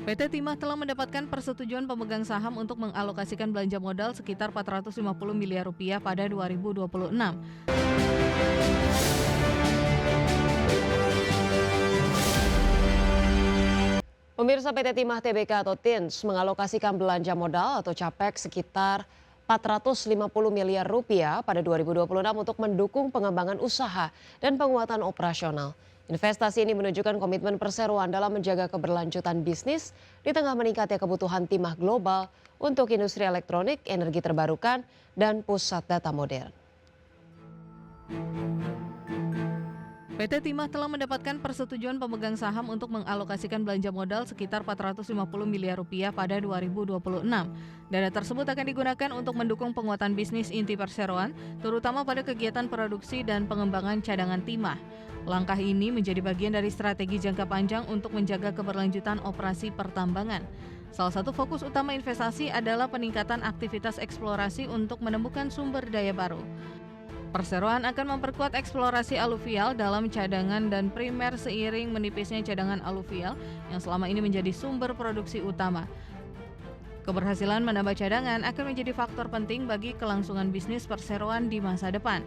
PT Timah telah mendapatkan persetujuan pemegang saham untuk mengalokasikan belanja modal sekitar 450 miliar rupiah pada 2026. Pemirsa, PT Timah Tbk atau TINS mengalokasikan belanja modal atau CAPEX sekitar 450 miliar rupiah pada 2026 untuk mendukung pengembangan usaha dan penguatan operasional. Investasi ini menunjukkan komitmen perseroan dalam menjaga keberlanjutan bisnis di tengah meningkatnya kebutuhan timah global untuk industri elektronik, energi terbarukan, dan pusat data modern. PT Timah telah mendapatkan persetujuan pemegang saham untuk mengalokasikan belanja modal sekitar 450 miliar rupiah pada 2026. Dana tersebut akan digunakan untuk mendukung penguatan bisnis inti perseroan, terutama pada kegiatan produksi dan pengembangan cadangan timah. Langkah ini menjadi bagian dari strategi jangka panjang untuk menjaga keberlanjutan operasi pertambangan. Salah satu fokus utama investasi adalah peningkatan aktivitas eksplorasi untuk menemukan sumber daya baru. Perseroan akan memperkuat eksplorasi aluvial dalam cadangan dan primer seiring menipisnya cadangan aluvial yang selama ini menjadi sumber produksi utama. Keberhasilan menambah cadangan akan menjadi faktor penting bagi kelangsungan bisnis perseroan di masa depan.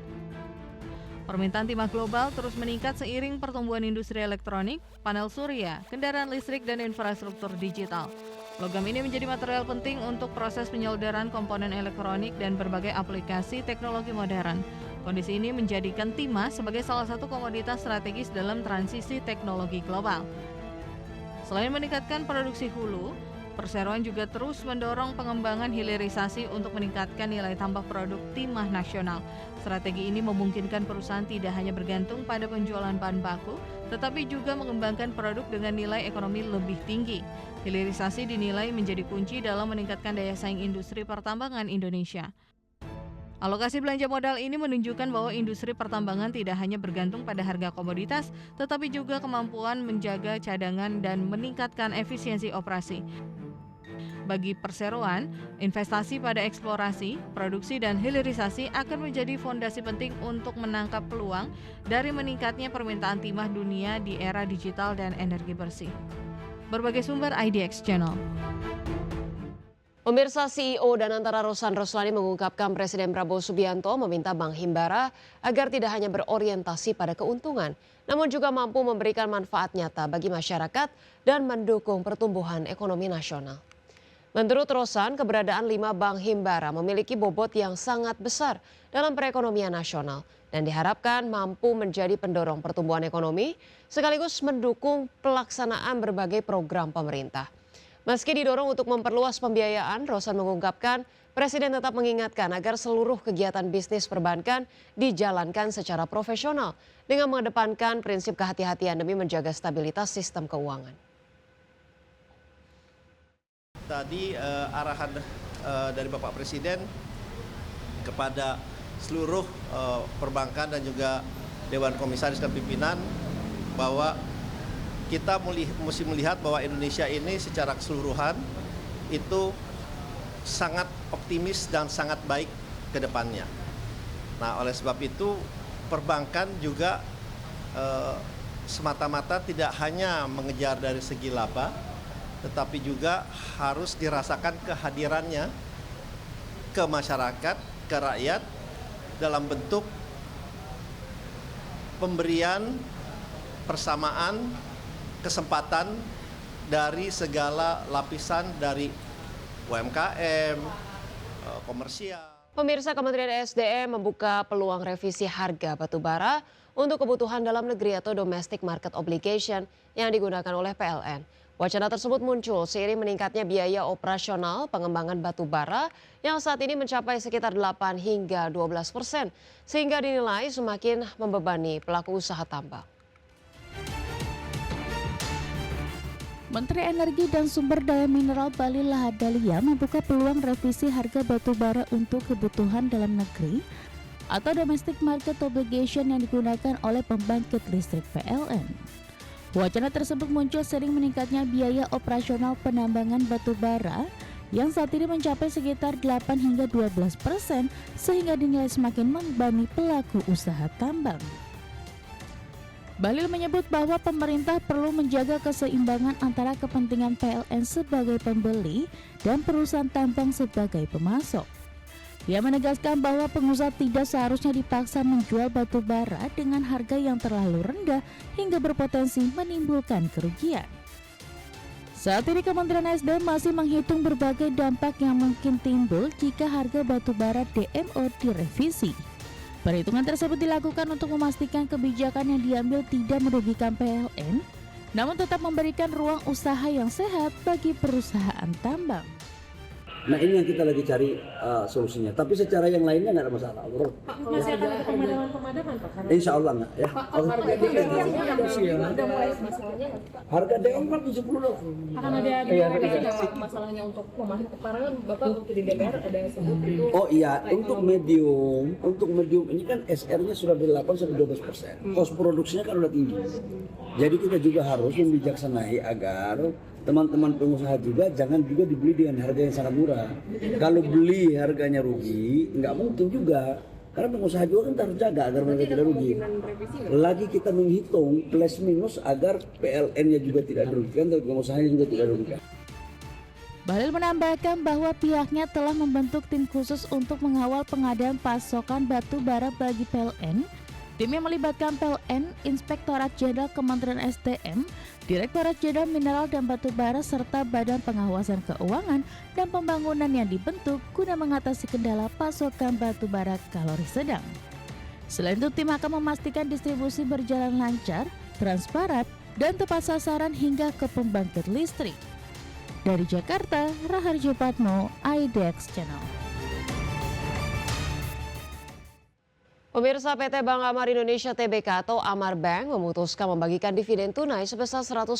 Permintaan timah global terus meningkat seiring pertumbuhan industri elektronik, panel surya, kendaraan listrik, dan infrastruktur digital. Logam ini menjadi material penting untuk proses penyelenggaraan komponen elektronik dan berbagai aplikasi teknologi modern. Kondisi ini menjadikan timah sebagai salah satu komoditas strategis dalam transisi teknologi global. Selain meningkatkan produksi hulu, perseroan juga terus mendorong pengembangan hilirisasi untuk meningkatkan nilai tambah produk timah nasional. Strategi ini memungkinkan perusahaan tidak hanya bergantung pada penjualan bahan baku, tetapi juga mengembangkan produk dengan nilai ekonomi lebih tinggi. Hilirisasi dinilai menjadi kunci dalam meningkatkan daya saing industri pertambangan Indonesia. Alokasi belanja modal ini menunjukkan bahwa industri pertambangan tidak hanya bergantung pada harga komoditas, tetapi juga kemampuan menjaga cadangan dan meningkatkan efisiensi operasi. Bagi perseroan, investasi pada eksplorasi, produksi, dan hilirisasi akan menjadi fondasi penting untuk menangkap peluang dari meningkatnya permintaan timah dunia di era digital dan energi bersih. Berbagai sumber IDX Channel. Pemirsa, CEO dan Antara Rosan Roslani mengungkapkan Presiden Prabowo Subianto meminta Bank Himbara agar tidak hanya berorientasi pada keuntungan, namun juga mampu memberikan manfaat nyata bagi masyarakat dan mendukung pertumbuhan ekonomi nasional. Menurut Rosan, keberadaan 5 bank Himbara memiliki bobot yang sangat besar dalam perekonomian nasional dan diharapkan mampu menjadi pendorong pertumbuhan ekonomi sekaligus mendukung pelaksanaan berbagai program pemerintah. Meski didorong untuk memperluas pembiayaan, Rosan mengungkapkan Presiden tetap mengingatkan agar seluruh kegiatan bisnis perbankan dijalankan secara profesional dengan mengedepankan prinsip kehati-hatian demi menjaga stabilitas sistem keuangan. Tadi arahan dari Bapak Presiden kepada seluruh perbankan dan juga Dewan Komisaris dan pimpinan bahwa kita mesti melihat bahwa Indonesia ini secara keseluruhan itu sangat optimis dan sangat baik ke depannya. Nah, oleh sebab itu perbankan juga semata-mata tidak hanya mengejar dari segi laba, tetapi juga harus dirasakan kehadirannya ke masyarakat, ke rakyat dalam bentuk pemberian persamaan kesempatan dari segala lapisan dari UMKM, komersial. Pemirsa, Kementerian SDM membuka peluang revisi harga batubara untuk kebutuhan dalam negeri atau domestic market obligation yang digunakan oleh PLN. Wacana tersebut muncul seiring meningkatnya biaya operasional pengembangan batubara yang saat ini mencapai sekitar 8 hingga 12%, sehingga dinilai semakin membebani pelaku usaha tambang. Menteri Energi dan Sumber Daya Mineral Bali Lahadalia membuka peluang revisi harga batubara untuk kebutuhan dalam negeri atau domestic market obligation yang digunakan oleh pembangkit listrik PLN. Wacana tersebut muncul sering meningkatnya biaya operasional penambangan batubara yang saat ini mencapai sekitar 8 hingga 12%, sehingga dinilai semakin membebani pelaku usaha tambang. Bahlil menyebut bahwa pemerintah perlu menjaga keseimbangan antara kepentingan PLN sebagai pembeli dan perusahaan tambang sebagai pemasok. Ia menegaskan bahwa pengusaha tidak seharusnya dipaksa menjual batu bara dengan harga yang terlalu rendah hingga berpotensi menimbulkan kerugian. Saat ini Kementerian SDM masih menghitung berbagai dampak yang mungkin timbul jika harga batu bara DMO direvisi. Perhitungan tersebut dilakukan untuk memastikan kebijakan yang diambil tidak merugikan PLN, namun tetap memberikan ruang usaha yang sehat bagi perusahaan tambang. Nah ini yang kita lagi cari solusinya. Tapi secara yang lainnya nggak ada masalah. Pak, masih akan ada pemadaman Pak? Insya Allah nggak ya. Harga udah mulai masalahnya Harga DMO kan 70 loh. akan ada masalahnya untuk pemadaman. Karena kan Bapak waktu di DPR ada sebut itu. Oh iya, untuk medium ini kan SR-nya sudah dari 8 sampai 12%. Kos produksinya kan udah tinggi. Jadi kita juga harus membijaksanai agar teman-teman pengusaha juga jangan juga dibeli dengan harga yang sangat murah. Kalau beli harganya rugi, nggak mungkin juga. Karena pengusaha juga kan harus jaga agar mereka tidak rugi. Lagi kita menghitung plus minus agar PLN-nya juga tidak dirugikan dan pengusahanya juga tidak dirugikan. Bahlil menambahkan bahwa pihaknya telah membentuk tim khusus untuk mengawal pengadaan pasokan batu bara bagi PLN. Tim yang melibatkan PLN, Inspektorat Jenderal Kementerian SDM, Direktorat Jenderal Mineral dan Batu Bara serta Badan Pengawasan Keuangan dan Pembangunan yang dibentuk guna mengatasi kendala pasokan batu bara kalori sedang. Selain itu, tim akan memastikan distribusi berjalan lancar, transparan, dan tepat sasaran hingga ke pembangkit listrik. Dari Jakarta, Raharjo Patmo, IDX Channel. Pemirsa, PT Bank Amar Indonesia Tbk atau Amar Bank memutuskan membagikan dividen tunai sebesar 110,1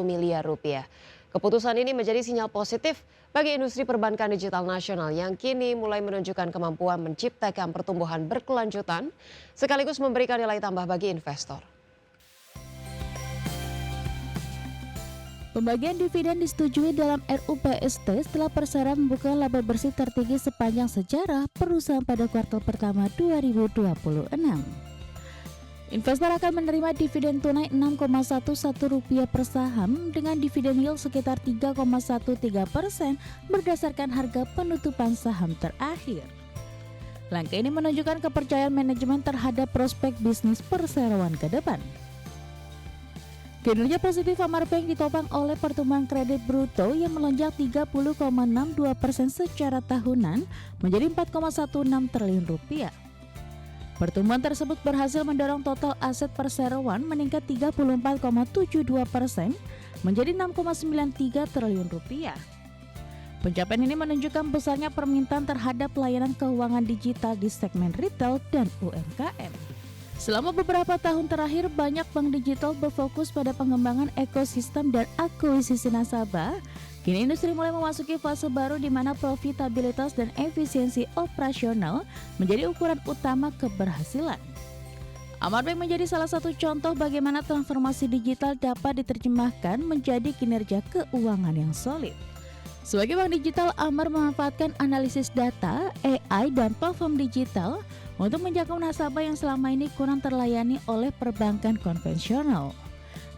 miliar rupiah. Keputusan ini menjadi sinyal positif bagi industri perbankan digital nasional yang kini mulai menunjukkan kemampuan menciptakan pertumbuhan berkelanjutan sekaligus memberikan nilai tambah bagi investor. Pembagian dividen disetujui dalam RUPST setelah Persero membuka laba bersih tertinggi sepanjang sejarah perusahaan pada kuartal pertama 2026. Investor akan menerima dividen tunai Rp6,11 per saham dengan dividen yield sekitar 3,13% berdasarkan harga penutupan saham terakhir. Langkah ini menunjukkan kepercayaan manajemen terhadap prospek bisnis perseroan ke depan. Kinerja positif Amar Bank ditopang oleh pertumbuhan kredit bruto yang melonjak 30,62% secara tahunan menjadi Rp4,16 triliun. Pertumbuhan tersebut berhasil mendorong total aset perseroan meningkat 34,72% menjadi Rp6,93 triliun. Pencapaian ini menunjukkan besarnya permintaan terhadap layanan keuangan digital di segmen retail dan UMKM. Selama beberapa tahun terakhir, banyak bank digital berfokus pada pengembangan ekosistem dan akuisisi nasabah. Kini industri mulai memasuki fase baru di mana profitabilitas dan efisiensi operasional menjadi ukuran utama keberhasilan. Amar Bank menjadi salah satu contoh bagaimana transformasi digital dapat diterjemahkan menjadi kinerja keuangan yang solid. Sebagai bank digital, Amar memanfaatkan analisis data, AI, dan platform digital untuk menjangkau nasabah yang selama ini kurang terlayani oleh perbankan konvensional.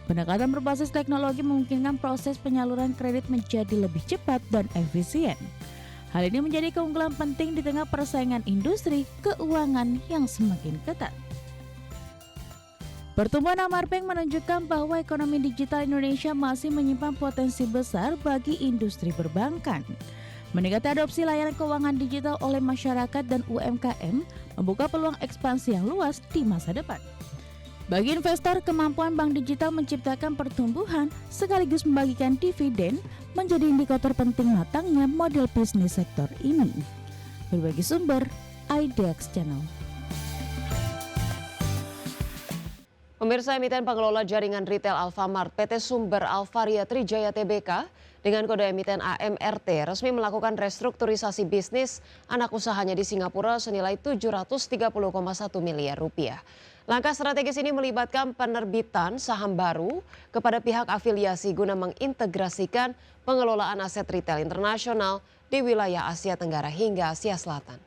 Pendekatan berbasis teknologi memungkinkan proses penyaluran kredit menjadi lebih cepat dan efisien. Hal ini menjadi keunggulan penting di tengah persaingan industri keuangan yang semakin ketat. Pertumbuhan Amar Bank menunjukkan bahwa ekonomi digital Indonesia masih menyimpan potensi besar bagi industri perbankan. Meningkatnya adopsi layanan keuangan digital oleh masyarakat dan UMKM membuka peluang ekspansi yang luas di masa depan. Bagi investor, kemampuan bank digital menciptakan pertumbuhan sekaligus membagikan dividen menjadi indikator penting matangnya model bisnis sektor ini. Berbagi sumber, IDX Channel. Pemirsa, emiten pengelola jaringan retail Alfamart PT Sumber Alvaria Trijaya Tbk dengan kode emiten AMRT resmi melakukan restrukturisasi bisnis anak usahanya di Singapura senilai 730,1 miliar rupiah. Langkah strategis ini melibatkan penerbitan saham baru kepada pihak afiliasi guna mengintegrasikan pengelolaan aset retail internasional di wilayah Asia Tenggara hingga Asia Selatan.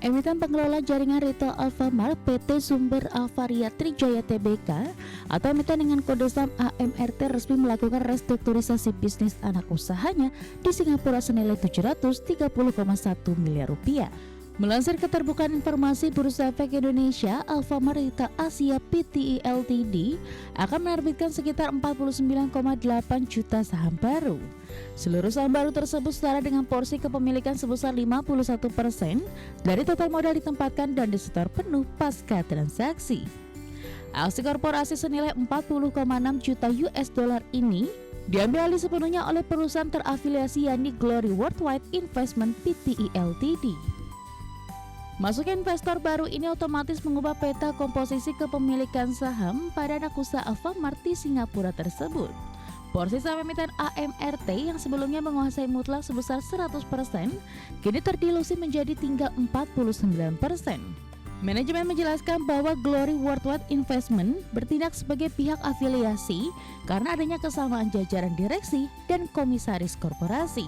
Emiten pengelola jaringan retail Alfamart PT Sumber Alvaria Trijaya Tbk atau emiten dengan kode saham AMRT resmi melakukan restrukturisasi bisnis anak usahanya di Singapura senilai 730,1 miliar rupiah. Melansir keterbukaan informasi Bursa Efek Indonesia, Alfamart Retail Asia Pte Ltd akan menerbitkan sekitar 49,8 juta saham baru. Seluruh saham baru tersebut setara dengan porsi kepemilikan sebesar 51% dari total modal ditempatkan dan disetor penuh pasca transaksi. Aksi korporasi senilai 40,6 juta US dollar ini diambil alih sepenuhnya oleh perusahaan terafiliasi yakni Glory Worldwide Investment Pte Ltd. Masuknya investor baru ini otomatis mengubah peta komposisi kepemilikan saham pada anak usaha Alfamart di Singapura tersebut. Porsi saham emiten AMRT yang sebelumnya menguasai mutlak sebesar 100% kini terdilusi menjadi tinggal 49%. Manajemen menjelaskan bahwa Glory Worldwide Investment bertindak sebagai pihak afiliasi karena adanya kesamaan jajaran direksi dan komisaris korporasi.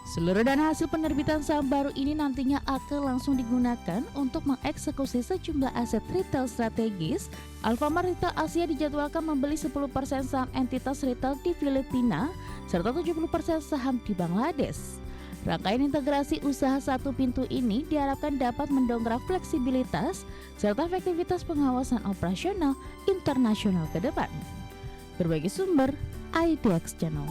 Seluruh dana hasil penerbitan saham baru ini nantinya akan langsung digunakan untuk mengeksekusi sejumlah aset retail strategis. Alfamart Retail Asia dijadwalkan membeli 10% saham entitas retail di Filipina serta 70% saham di Bangladesh. Rangkaian integrasi usaha satu pintu ini diharapkan dapat mendongkrak fleksibilitas serta efektivitas pengawasan operasional internasional ke depan. Berbagai sumber, IDX Channel.